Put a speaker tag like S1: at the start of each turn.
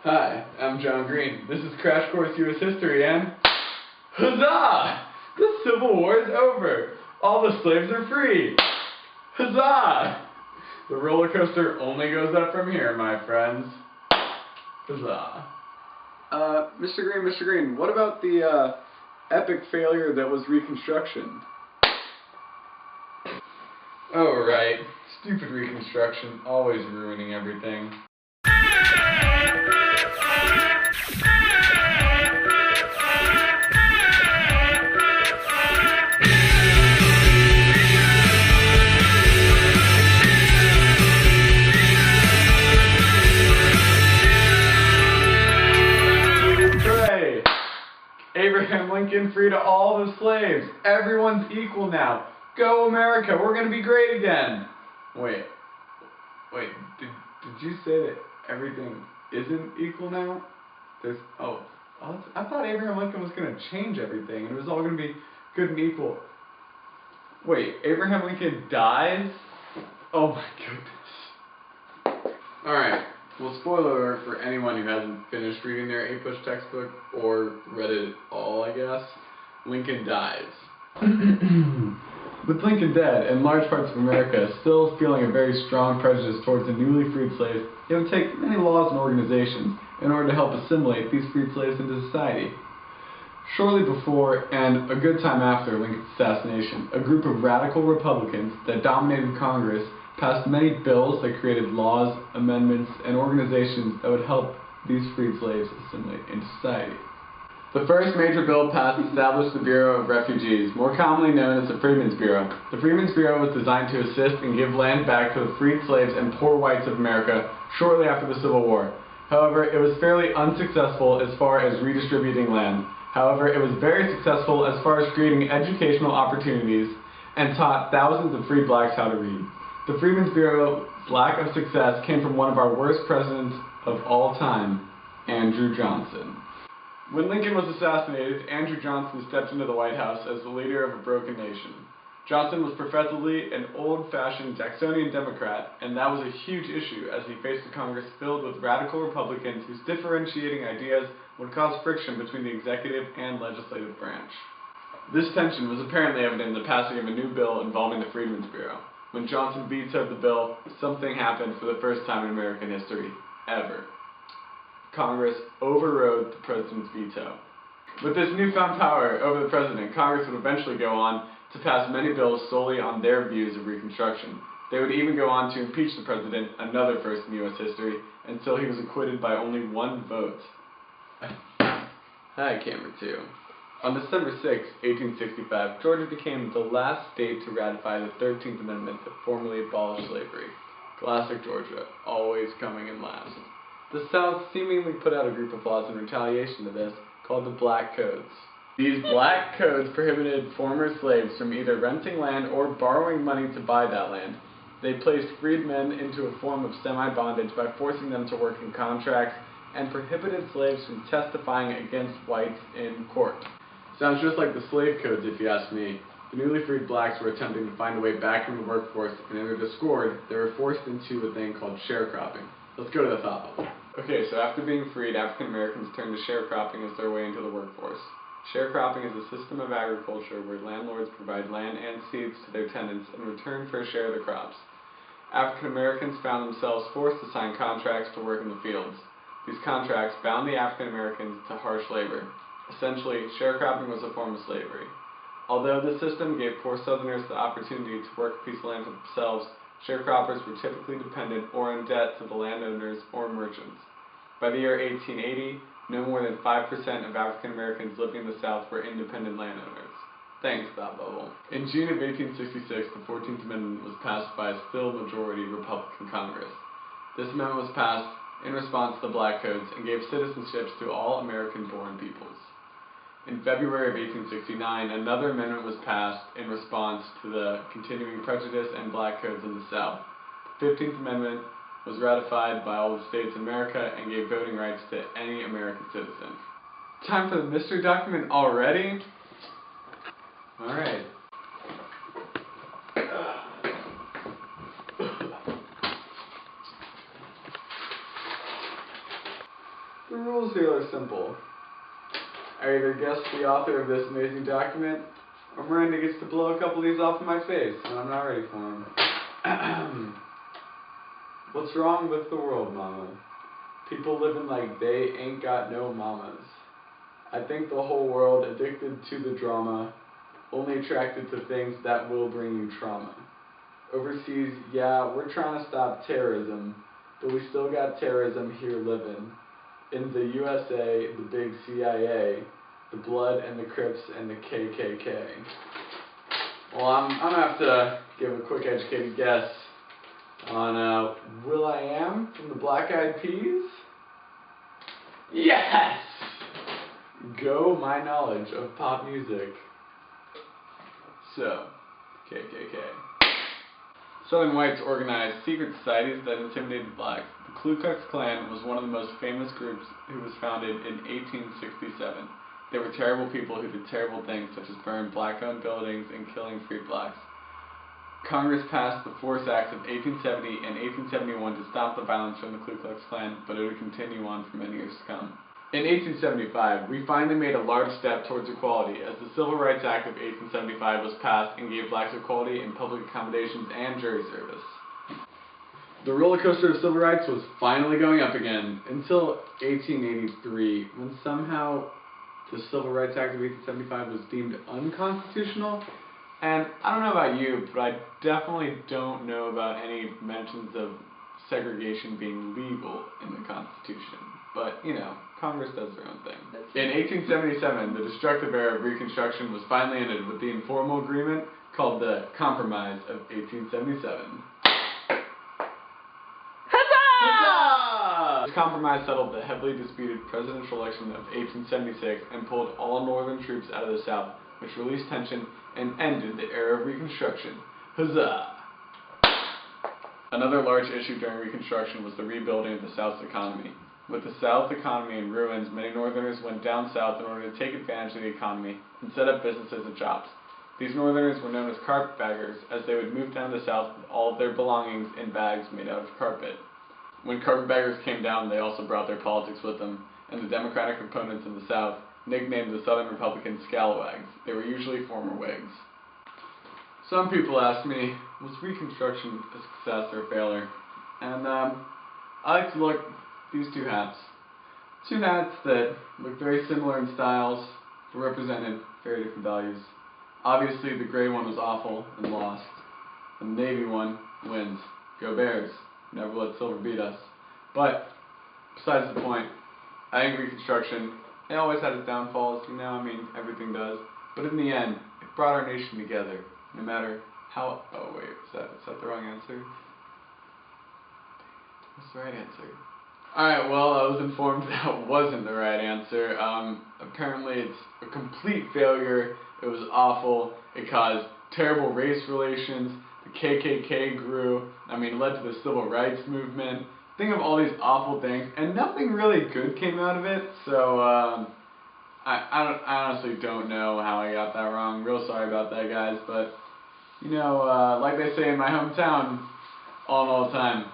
S1: Hi, I'm John Green. This is Crash Course U.S. History and... Huzzah! The Civil War is over! All the slaves are free! Huzzah! The roller coaster only goes up from here, my friends. Huzzah.
S2: Mr. Green, what about the, epic failure that was Reconstruction?
S1: Oh, right. Stupid Reconstruction, always ruining everything. Hooray! Abraham Lincoln freed all the slaves. Everyone's equal now. Go America, we're gonna be great again. Wait, did you say that everything isn't equal now? I thought Abraham Lincoln was gonna change everything and it was all gonna be good and equal. Wait, Abraham Lincoln dies? Oh my goodness. Alright, well, spoiler alert for anyone who hasn't finished reading their 8-push textbook or read it all, I guess. Lincoln dies. With Lincoln dead and large parts of America still feeling a very strong prejudice towards the newly freed slaves, it would take many laws and organizations in order to help assimilate these freed slaves into society. Shortly before, and a good time after Lincoln's assassination, a group of radical Republicans that dominated Congress passed many bills that created laws, amendments, and organizations that would help these freed slaves assimilate into society. The first major bill passed established the Bureau of Refugees, more commonly known as the Freedmen's Bureau. The Freedmen's Bureau was designed to assist and give land back to the freed slaves and poor whites of America shortly after the Civil War. However, it was fairly unsuccessful as far as redistributing land. However, it was very successful as far as creating educational opportunities and taught thousands of free blacks how to read. The Freedmen's Bureau's lack of success came from one of our worst presidents of all time, Andrew Johnson. When Lincoln was assassinated, Andrew Johnson stepped into the White House as the leader of a broken nation. Johnson was professedly an old-fashioned Jacksonian Democrat, and that was a huge issue as he faced a Congress filled with radical Republicans whose differentiating ideas would cause friction between the executive and legislative branch. This tension was apparently evident in the passing of a new bill involving the Freedmen's Bureau. When Johnson vetoed the bill, something happened for the first time in American history, ever. Congress overrode the president's veto. With this newfound power over the president, Congress would eventually go on to pass many bills solely on their views of Reconstruction. They would even go on to impeach the president, another first in U.S. history, until he was acquitted by only one vote. Hi, Camera 2. On December 6, 1865, Georgia became the last state to ratify the 13th Amendment that formally abolished slavery. Classic Georgia, always coming in last. The South seemingly put out a group of laws in retaliation to this, called the Black Codes. These Black Codes prohibited former slaves from either renting land or borrowing money to buy that land. They placed freedmen into a form of semi-bondage by forcing them to work in contracts and prohibited slaves from testifying against whites in court. Sounds just like the slave codes, if you ask me. The newly freed blacks were attempting to find a way back into the workforce, and in their discord, they were forced into a thing called sharecropping. Let's go to the thought bubble. Okay, so after being freed, African Americans turned to sharecropping as their way into the workforce. Sharecropping is a system of agriculture where landlords provide land and seeds to their tenants in return for a share of the crops. African Americans found themselves forced to sign contracts to work in the fields. These contracts bound the African Americans to harsh labor. Essentially, sharecropping was a form of slavery. Although this system gave poor Southerners the opportunity to work a piece of land for themselves, sharecroppers were typically dependent or in debt to the landowners or merchants. By the year 1880, no more than 5% of African Americans living in the South were independent landowners. Thanks, Thought Bubble. In June of 1866, the 14th Amendment was passed by a still majority Republican Congress. This amendment was passed in response to the Black Codes and gave citizenships to all American-born peoples. In February of 1869, another amendment was passed in response to the continuing prejudice and Black Codes in the South. The 15th Amendment was ratified by all the states in America and gave voting rights to any American citizen. Time for the mystery document already? Alright. The rules here are simple. I either guess the author of this amazing document, or Miranda gets to blow a couple of these off in my face, and I'm not ready for them. What's wrong with the world, mama? People living like they ain't got no mamas. I think the whole world addicted to the drama, only attracted to things that will bring you trauma. Overseas, yeah, we're trying to stop terrorism, but we still got terrorism here living. In the USA, the big CIA, the Blood and the Crips and the KKK. Well, I'm gonna have to give a quick educated guess on will.i.am from the Black Eyed Peas. Yes! Go my knowledge of pop music. So, KKK. Southern whites organized secret societies that intimidated blacks. The Ku Klux Klan was one of the most famous groups who was founded in 1867. They were terrible people who did terrible things such as burn black-owned buildings and killing freed blacks. Congress passed the Force Acts of 1870 and 1871 to stop the violence from the Ku Klux Klan, but it would continue on for many years to come. In 1875, we finally made a large step towards equality as the Civil Rights Act of 1875 was passed and gave blacks equality in public accommodations and jury service. The roller coaster of civil rights was finally going up again until 1883, when somehow the Civil Rights Act of 1875 was deemed unconstitutional. And I don't know about you, but I definitely don't know about any mentions of segregation being legal in the Constitution. But, you know, Congress does their own thing. In 1877, the destructive era of Reconstruction was finally ended with the informal agreement called the Compromise of 1877. Huzzah! This compromise settled the heavily disputed presidential election of 1876 and pulled all Northern troops out of the South, which released tension and ended the era of Reconstruction. Huzzah! Another large issue during Reconstruction was the rebuilding of the South's economy. With the South economy in ruins, many Northerners went down south in order to take advantage of the economy and set up businesses and shops. These Northerners were known as carpetbaggers, as they would move down to the South with all of their belongings in bags made out of carpet. When carpetbaggers came down, they also brought their politics with them, and the Democratic opponents in the South nicknamed the Southern Republicans scalawags. They were usually former Whigs. Some people ask me, was Reconstruction a success or a failure? And I like to look at these two hats. Two hats that look very similar in styles, but represented very different values. Obviously, the gray one was awful and lost. The navy one wins. Go Bears. Never let silver beat us. But, besides the point, I think Reconstruction, it always had its downfalls, you know, I mean, everything does. But in the end, it brought our nation together, no matter how, oh wait, is that the wrong answer? What's the right answer? Alright, well, I was informed that wasn't the right answer. Apparently it's a complete failure. It was awful. It caused terrible race relations. The KKK grew. I mean, it led to the Civil Rights Movement. Think of all these awful things, and nothing really good came out of it. So, I honestly don't know how I got that wrong. Real sorry about that, guys. But, you know, like they say in my hometown, all in all the time,